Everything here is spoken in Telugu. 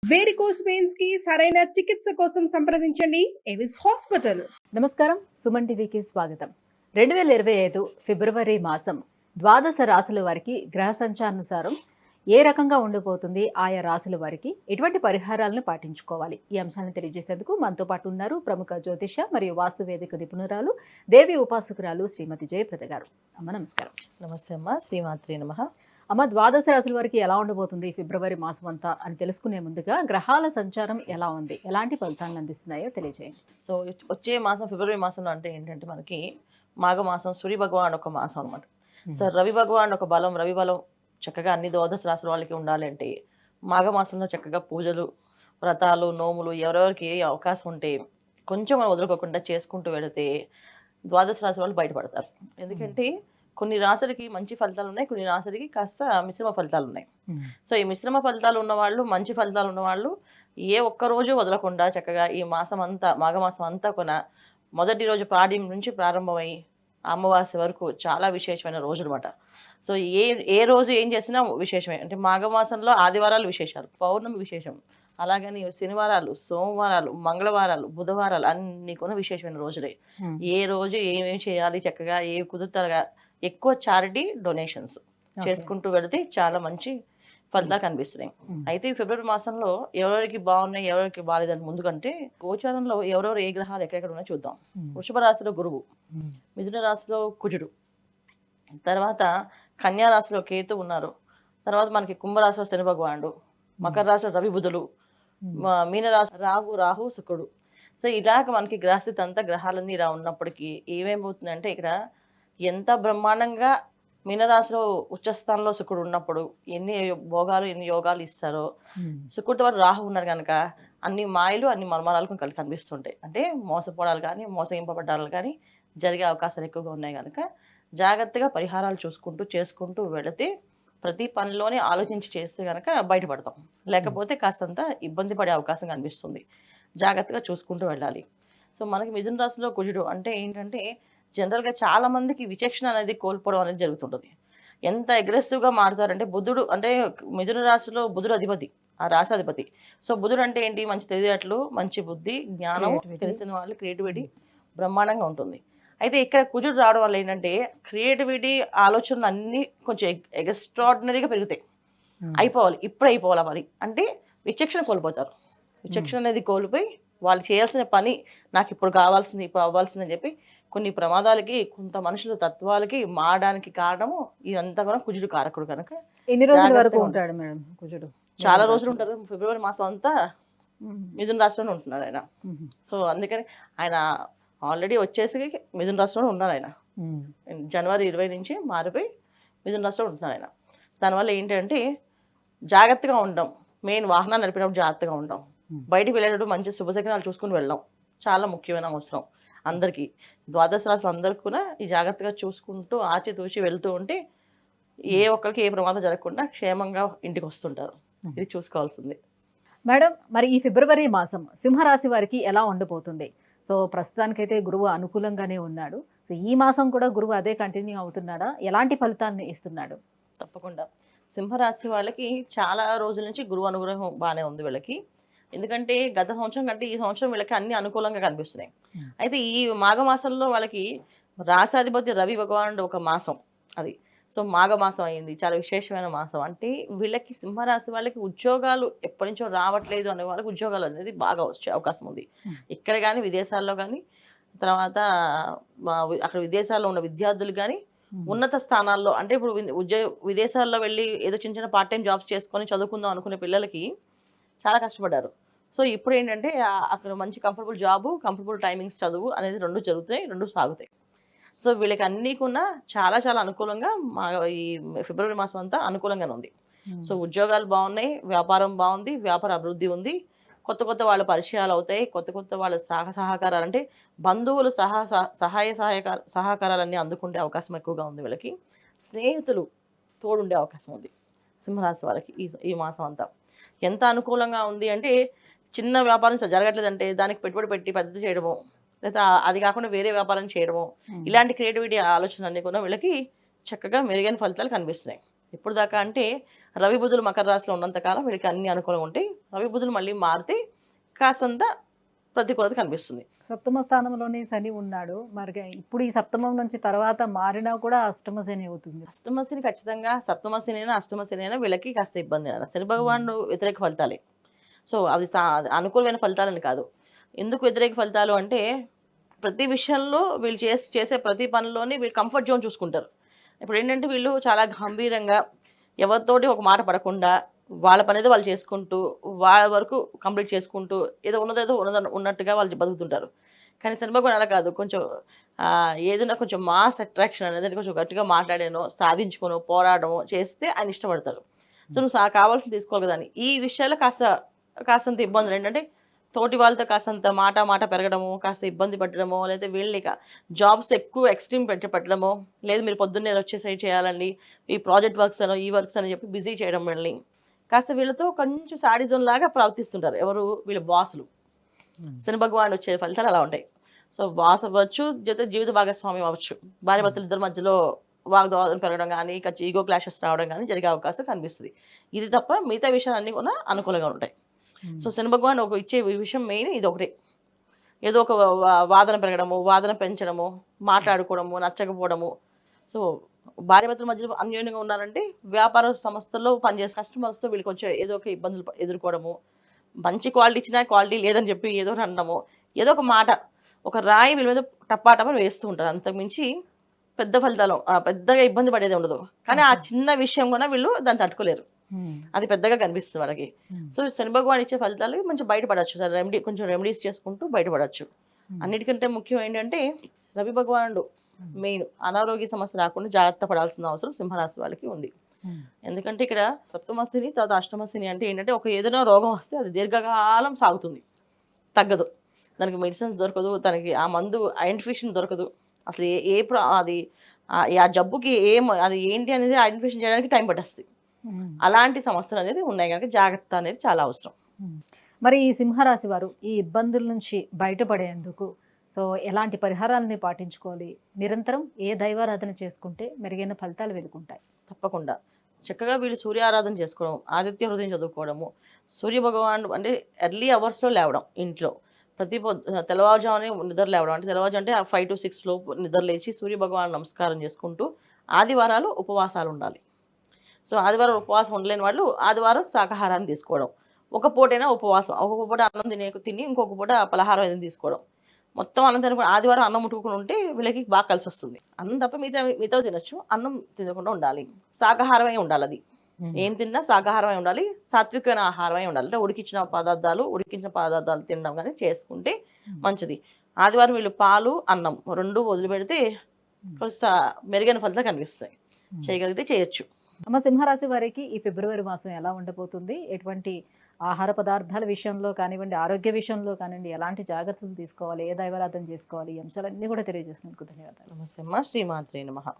వేరికోస్ వెయిన్స్ కి సరైన చికిత్స కోసం సంప్రదించండి ఎవిస్ హాస్పిటల్. నమస్కారం, సుమన్ టీవీకి స్వాగతం. 2025 ఫిబ్రవరి మాసం ద్వాదశ రాశుల వారికి గ్రహ సంచారానుసారం ఏ రకంగా ఉండిపోతుంది, ఆయా రాశుల వారికి ఎటువంటి పరిహారాలను పాటించుకోవాలి, ఈ అంశాన్ని తెలియజేసేందుకు మనతో పాటు ఉన్నారు ప్రముఖ జ్యోతిష మరియు వాస్తువేదిక నిపుణురాలు, దేవి ఉపాసకురాలు శ్రీమతి జయప్రద గారు. అమ్మ నమస్కారం. నమస్తే అమ్మ, శ్రీమాత్రి నమః. అమ్మ, ద్వాదశ రాశుల వారికి ఎలా ఉండబోతుంది ఫిబ్రవరి మాసం అంతా అని తెలుసుకునే ముందుగా గ్రహాల సంచారం ఎలా ఉంది, ఎలాంటి ఫలితాలను అందిస్తున్నాయో తెలియజేయండి. సో వచ్చే మాసం ఫిబ్రవరి మాసంలో అంటే ఏంటంటే మనకి మాఘమాసం సూర్య భగవాన్ ఒక మాసం అనమాట. సో రవి భగవాన్ ఒక బలం, రవి బలం చక్కగా అన్ని ద్వాదశ రాశుల వాళ్ళకి ఉండాలంటే మాఘమాసంలో చక్కగా పూజలు, వ్రతాలు, నోములు ఎవరెవరికి ఏ అవకాశం ఉంటే కొంచెం వదులుకోకుండా చేసుకుంటూ వెళితే ద్వాదశ రాశుల వాళ్ళు బయటపడతారు. ఎందుకంటే కొన్ని రాశులకి మంచి ఫలితాలు ఉన్నాయి, కొన్ని రాశులకి కాస్త మిశ్రమ ఫలితాలు ఉన్నాయి. సో ఈ మిశ్రమ ఫలితాలు ఉన్నవాళ్ళు, మంచి ఫలితాలు ఉన్నవాళ్ళు ఏ ఒక్క రోజు వదలకుండా చక్కగా ఈ మాసం అంతా, మాఘమాసం అంతా కొన మొదటి రోజు పాడ్యం నుంచి ప్రారంభమై అమావాస్య వరకు చాలా విశేషమైన రోజు అనమాట. సో ఏ రోజు ఏం చేసినా విశేషమే. అంటే మాఘమాసంలో ఆదివారాలు విశేషాలు, పౌర్ణమి విశేషం, అలాగని శనివారాలు, సోమవారాలు, మంగళవారాలు, బుధవారాలు అన్ని కూడా విశేషమైన రోజులే. ఏ రోజు ఏమేమి చేయాలి, చక్కగా ఏ కుదురుతారుగా ఎక్కువ చారిటీ డొనేషన్స్ చేసుకుంటూ వెళితే చాలా మంచి ఫలితాలు కనిపిస్తున్నాయి. అయితే ఈ ఫిబ్రవరి మాసంలో ఎవరెవరికి బాగున్నాయి, ఎవరికి బాగాలేదని ముందుకంటే గోచారంలో ఎవరెవరు ఏ గ్రహాలు ఎక్కడెక్కడ ఉన్నాయో చూద్దాం. వృషభ రాశిలో గురువు, మిథున రాశిలో కుజుడు, తర్వాత కన్యా రాశిలో కేతు ఉన్నారు, తర్వాత మనకి కుంభరాశిలో శని భగవానుడు, మకర రాశిలో రవి బుధులు, మీనరాశి రాహు శుక్రుడు. సో ఇలాగ మనకి గ్రహస్థితి అంతా గ్రహాలన్నీ ఇలా ఉన్నప్పటికీ ఏమేమవుతుందంటే ఇక్కడ ఎంత బ్రహ్మాండంగా మీనరాశిలో ఉచ్చస్థానంలో శుక్రుడు ఉన్నప్పుడు ఎన్ని భోగాలు, ఎన్ని యోగాలు ఇస్తారో, శుక్రుడితో పాటు రాహు ఉన్నారు కనుక అన్ని మాయలు, అన్ని మర్మాలు కనిపిస్తుంటాయి. అంటే మోసపోవడాలు కానీ, మోసగింపబడ్డాలు కానీ జరిగే అవకాశాలు ఎక్కువగా ఉన్నాయి కనుక జాగ్రత్తగా పరిహారాలు చేసుకుంటూ వెళితే ప్రతి పనిలోనే ఆలోచించి చేస్తే కనుక బయటపడతాం. లేకపోతే కాస్తంత ఇబ్బంది పడే అవకాశం కనిపిస్తుంది. జాగ్రత్తగా చూసుకుంటూ వెళ్ళాలి. సో మనకి మిథున రాశిలో కుజుడు అంటే ఏంటంటే జనరల్గా చాలా మందికి విచక్షణ అనేది కోల్పోవడం అనేది జరుగుతుంటుంది. ఎంత అగ్రెసివ్గా మారుతారంటే బుధుడు అంటే మిథున రాశిలో బుధుడు అధిపతి, ఆ రాశి అధిపతి. సో బుధుడు అంటే ఏంటి, మంచి తెలివితేటలు, మంచి బుద్ధి, జ్ఞానం, తెలిసిన వాళ్ళు, క్రియేటివిటీ బ్రహ్మాండంగా ఉంటుంది. అయితే ఇక్కడ కుజుడు రావడం వల్ల ఏంటంటే క్రియేటివిటీ, ఆలోచనలు అన్నీ కొంచెం ఎక్స్ట్రాడినరీగా పెరుగుతాయి. అయిపోవాలి, ఇప్పుడు అయిపోవాలి మరి అంటే విచక్షణ కోల్పోతారు. విచక్షణ అనేది కోల్పోయి వాళ్ళు చేయాల్సిన పని నాకు ఇప్పుడు కావాల్సింది, ఇప్పుడు అవ్వాల్సింది అని చెప్పి కొన్ని ప్రమాదాలకి, కొంత మనుషుల తత్వాలకి మారడానికి కారణము ఇదంతా కూడా కుజుడు కారకుడు కనుక. ఎన్ని రోజుల వరకు ఉంటాడు మేడం కుజుడు? చాలా రోజులు ఉంటారు. ఫిబ్రవరి మాసం అంతా మిథున రాశిలోనే ఉంటున్నాడు ఆయన. సో అందుకని ఆయన ఆల్రెడీ వచ్చేసి మిథున రాశిలోనే ఉన్నారు ఆయన. జనవరి 20 నుంచి మారిపోయి మిథున రాశిలో ఉంటున్నారు ఆయన. దానివల్ల ఏంటంటే జాగ్రత్తగా ఉండడం, మెయిన్ వాహనాలు నడిపినప్పుడు జాగ్రత్తగా ఉండడం, బయటికి వెళ్ళేటప్పుడు మంచి శుభశకనాలు చూసుకుని వెళ్ళడం చాలా ముఖ్యమైన అవసరం అందరికీ. ద్వాదశ రాశులు అందరికీ కూడా ఈ జాగ్రత్తగా చూసుకుంటూ ఆచితూచి వెళ్తూ ఉంటే ఏ ఒక్కరికి ఏ ప్రమాదం జరగకుండా క్షేమంగా ఇంటికి వస్తుంటారు. ఇది చూసుకోవాల్సింది. మేడం, మరి ఈ ఫిబ్రవరి మాసం సింహరాశి వారికి ఎలా ఉండబోతుంది? సో ప్రస్తుతానికైతే గురువు అనుకూలంగానే ఉన్నాడు. సో ఈ మాసం కూడా గురువు అదే కంటిన్యూ అవుతున్నాడా, ఎలాంటి ఫలితాన్ని ఇస్తున్నాడు? తప్పకుండా సింహరాశి వాళ్ళకి చాలా రోజుల నుంచి గురువు అనుగ్రహం బాగానే ఉంది వీళ్ళకి. ఎందుకంటే గత సంవత్సరం కంటే ఈ సంవత్సరం వీళ్ళకి అన్ని అనుకూలంగా కనిపిస్తున్నాయి. అయితే ఈ మాఘమాసంలో వాళ్ళకి రాశాధిపతి రవి భగవానుడు ఒక మాసం అది. సో మాఘమాసం అయింది, చాలా విశేషమైన మాసం. అంటే వీళ్ళకి సింహరాశి వాళ్ళకి ఉద్యోగాలు ఎప్పటి నుంచో రావట్లేదు అనే వాళ్ళకి ఉద్యోగాలు అనేది బాగా వచ్చే అవకాశం ఉంది. ఇక్కడ కానీ విదేశాల్లో కానీ, తర్వాత అక్కడ విదేశాల్లో ఉన్న విద్యార్థులు కానీ ఉన్నత స్థానాల్లో అంటే ఇప్పుడు విదేశాల్లో వెళ్ళి ఏదో చిన్న చిన్న పార్ట్ టైం జాబ్స్ చేసుకొని చదువుకుందాం అనుకునే పిల్లలకి చాలా కష్టపడ్డారు. సో ఇప్పుడు ఏంటంటే అక్కడ మంచి కంఫర్టబుల్ జాబు, కంఫర్టబుల్ టైమింగ్స్, చదువు అనేది రెండు జరుగుతాయి, రెండు సాగుతాయి. సో వీళ్ళకి అన్నీ కూడా చాలా చాలా అనుకూలంగా ఈ ఫిబ్రవరి మాసం అంతా అనుకూలంగానే ఉంది. సో ఉద్యోగాలు బాగున్నాయి, వ్యాపారం బాగుంది, వ్యాపార అభివృద్ధి ఉంది, కొత్త కొత్త వాళ్ళ పరిచయాలు అవుతాయి, కొత్త వాళ్ళ సహకారాలు అంటే బంధువులు సహకారాలన్నీ అందుకుంటే అవకాశం ఎక్కువగా ఉంది వీళ్ళకి. స్నేహితులు తోడుండే అవకాశం ఉంది సింహరాశి వాళ్ళకి ఈ మాసం అంతా. ఎంత అనుకూలంగా ఉంది అంటే చిన్న వ్యాపారం జరగట్లేదంటే దానికి పెట్టుబడి పెట్టి పెద్దది చేయడము, లేదా అది కాకుండా వేరే వ్యాపారం చేయడము, ఇలాంటి క్రియేటివిటీ ఆలోచన అన్నీ కూడా వీళ్ళకి చక్కగా మెరుగైన ఫలితాలు కనిపిస్తున్నాయి. ఇప్పుడు దాకా అంటే రవి బుధులు మకర రాశిలో ఉన్నంతకాలం వీళ్ళకి అన్ని అనుకూలంగా ఉంటాయి. రవి బుధులు మళ్ళీ మారితే కాస్తంత ప్రతికూలత కనిపిస్తుంది. సప్తమ స్థానంలోనే శని ఉన్నాడు. మరి ఇప్పుడు ఈ సప్తమం నుంచి తర్వాత మారినా కూడా అష్టమ శని అవుతుంది. అష్టమశని ఖచ్చితంగా సప్తమశని అయినా అష్టమశని అయినా వీళ్ళకి కాస్త ఇబ్బంది. శని భగవానుడు వ్యతిరేక ఫలితాలే. సో అది అనుకూలమైన ఫలితాలని కాదు. ఎందుకు వ్యతిరేక ఫలితాలు అంటే ప్రతి విషయంలో వీళ్ళు చేసే ప్రతి పనిలోని వీళ్ళు కంఫర్ట్ జోన్ చూసుకుంటారు. ఇప్పుడు ఏంటంటే వీళ్ళు చాలా గంభీరంగా ఎవరితోటి ఒక మాట పడకుండా వాళ్ళ పని ఏదో వాళ్ళు చేసుకుంటూ వాళ్ళ వరకు కంప్లీట్ చేసుకుంటూ ఏదో ఉన్నట్టుగా వాళ్ళు బతుకుతుంటారు. కానీ శని భగవాన్ అలా కాదు. కొంచెం ఏదైనా కొంచెం మాస్ అట్రాక్షన్ అనేది కొంచెం గట్టిగా మాట్లాడానో సాధించుకోనో పోరాడమో చేస్తే ఆయన ఇష్టపడతారు. సో నువ్వు కావాల్సింది తీసుకోవాలి కదా అని ఈ విషయాల్లో కాస్తంత ఇబ్బందులు ఏంటంటే తోటి వాళ్ళతో కాస్తంత మాట పెరగడము, కాస్త ఇబ్బంది పెట్టడమో, లేదా వీళ్ళని జాబ్స్ ఎక్కువ ఎక్స్ట్రీమ్ పెట్టడమో, లేదు మీరు పొద్దున్నే వచ్చేసి చేయాలండి ఈ ప్రాజెక్ట్ వర్క్స్ అనో ఈ వర్క్స్ అని చెప్పి బిజీ చేయడం వీళ్ళని కాస్త వీళ్ళతో కొంచెం సాడిజం లాగా ప్రవర్తిస్తుంటారు. ఎవరు వీళ్ళ బాసులు. శని భగవాన్ వచ్చే ఫలితాలు అలా ఉంటాయి. సో బాస్ అవ్వచ్చు, జీవిత భాగస్వామ్యం అవ్వచ్చు, భార్య భర్తలు ఇద్దరి మధ్యలో వాగ్వాదం పెరగడం కానీ ఈగో క్లాషెస్ రావడం కానీ జరిగే అవకాశం కనిపిస్తుంది. ఇది తప్ప మిగతా విషయాలన్నీ కూడా అనుకూలంగా ఉంటాయి. సో శని భగవాన్ ఇచ్చే విషయం మెయిన్ ఇది ఒకటే. ఏదో ఒక వాదన పెరగడము, వాదన పెంచడము, మాట్లాడుకోవడము, నచ్చకపోవడము. సో భార్యాభర్తల మధ్యలో అన్యోన్యంగా ఉన్నారంటే వ్యాపార సంస్థల్లో పనిచేసే కస్టమర్స్తో వీళ్ళకి వచ్చే ఏదో ఒక ఇబ్బందులు ఎదుర్కోవడము, మంచి క్వాలిటీ ఇచ్చినా క్వాలిటీ లేదని చెప్పి ఏదో అనడము, ఏదో ఒక మాట ఒక రాయి వీళ్ళ మీద టప్పాటప్పని వేస్తూ ఉంటారు. అంతకుమించి పెద్ద ఫలితాలు పెద్దగా ఇబ్బంది పడేది ఉండదు. కానీ ఆ చిన్న విషయం కూడా వీళ్ళు దాన్ని తట్టుకోలేరు. అది పెద్దగా కనిపిస్తుంది వాళ్ళకి. సో శని భగవాన్ ఇచ్చే ఫలితాలు మంచి బయటపడవచ్చు. కొంచెం రెమెడీస్ చేసుకుంటూ బయటపడవచ్చు. అన్నిటికంటే ముఖ్యం ఏంటంటే రవి భగవానుడు మెయిన్ అనారోగ్య సమస్య రాకుండా జాగ్రత్త పడాల్సిన అవసరం సింహరాశి వాళ్ళకి ఉంది. ఎందుకంటే ఇక్కడ సప్తమశని తర్వాత అష్టమశని అంటే ఏంటంటే ఏదైనా రోగం వస్తే అది దీర్ఘకాలం సాగుతుంది, తగ్గదు. దానికి మెడిసిన్స్ దొరకదు, దానికి ఆ మందు ఐడెంటిఫికేషన్ దొరకదు. అసలు అది ఆ జబ్బుకి అది ఏంటి అనేది ఐడెంటిఫికేషన్ చేయడానికి టైం పట్టేస్తుంది. అలాంటి సమస్యలు అనేది ఉన్నాయి కనుక జాగ్రత్త అనేది చాలా అవసరం. మరి ఈ సింహరాశి వారు ఈ ఇబ్బందుల నుంచి బయటపడేందుకు సో ఎలాంటి పరిహారాలని పాటించుకోవాలి? నిరంతరం ఏ దైవారాధన చేసుకుంటే మెరుగైన ఫలితాలు వెలుకుంటాయి? తప్పకుండా చక్కగా వీళ్ళు సూర్యారాధన చేసుకోవడం, ఆదిత్య హృదయం చదువుకోవడము, సూర్య భగవాన్ అంటే ఎర్లీ అవర్స్లో లేవడం, ఇంట్లో తెల్లవారుజామునే నిద్ర లేవడం. అంటే తెల్లవారుజాము అంటే 5 to 6 లోపు నిద్ర లేచి సూర్య భగవాన్ నమస్కారం చేసుకుంటూ ఆదివారాలు ఉపవాసాలు ఉండాలి. సో ఆదివారం ఉపవాసం ఉండలేని వాళ్ళు ఆదివారం శాకాహారాన్ని తీసుకోవడం, ఒక పూటైనా ఉపవాసం, ఒక పూట అన్నం తిని ఇంకొక పూట పలహారం ఏదైనా తీసుకోవడం. మొత్తం అన్నం తినకుండా ఆదివారం అన్నం ముట్టుకుని ఉంటే వీళ్ళకి బాగా కలిసి వస్తుంది. అన్నం తప్ప మిగతా తినొచ్చు, అన్నం తినకుండా ఉండాలి. శాకాహారమై ఉండాలి. అది ఏం తిన్నా శాకాహారమై ఉండాలి, సాత్వికమైన ఆహారమై ఉండాలి. అంటే ఉడికించిన పదార్థాలు తినడం కానీ చేసుకుంటే మంచిది. ఆదివారం వీళ్ళు పాలు అన్నం 2 వదిలిపెడితే కొంత మెరుగైన ఫలితాలు కనిపిస్తాయి. చేయగలిగితే చేయొచ్చు. అమ్మ, సింహరాశి వారికి ఈ ఫిబ్రవరి మాసం ఎలా ఉండబోతుంది? ఎటువంటి ఆహార పదార్థాల విషయంలో కానివ్వండి, ఆరోగ్య విషయంలో కానివ్వండి, ఎలాంటి జాగ్రత్తలు తీసుకోవాలి, ఏ దైవారాధన చేసుకోవాలి, ఈ అంశాలన్నీ కూడా తెలియజేసినందుకు ధన్యవాదాలు. నమస్తే అమ్మ. శ్రీమాత్రే నమః.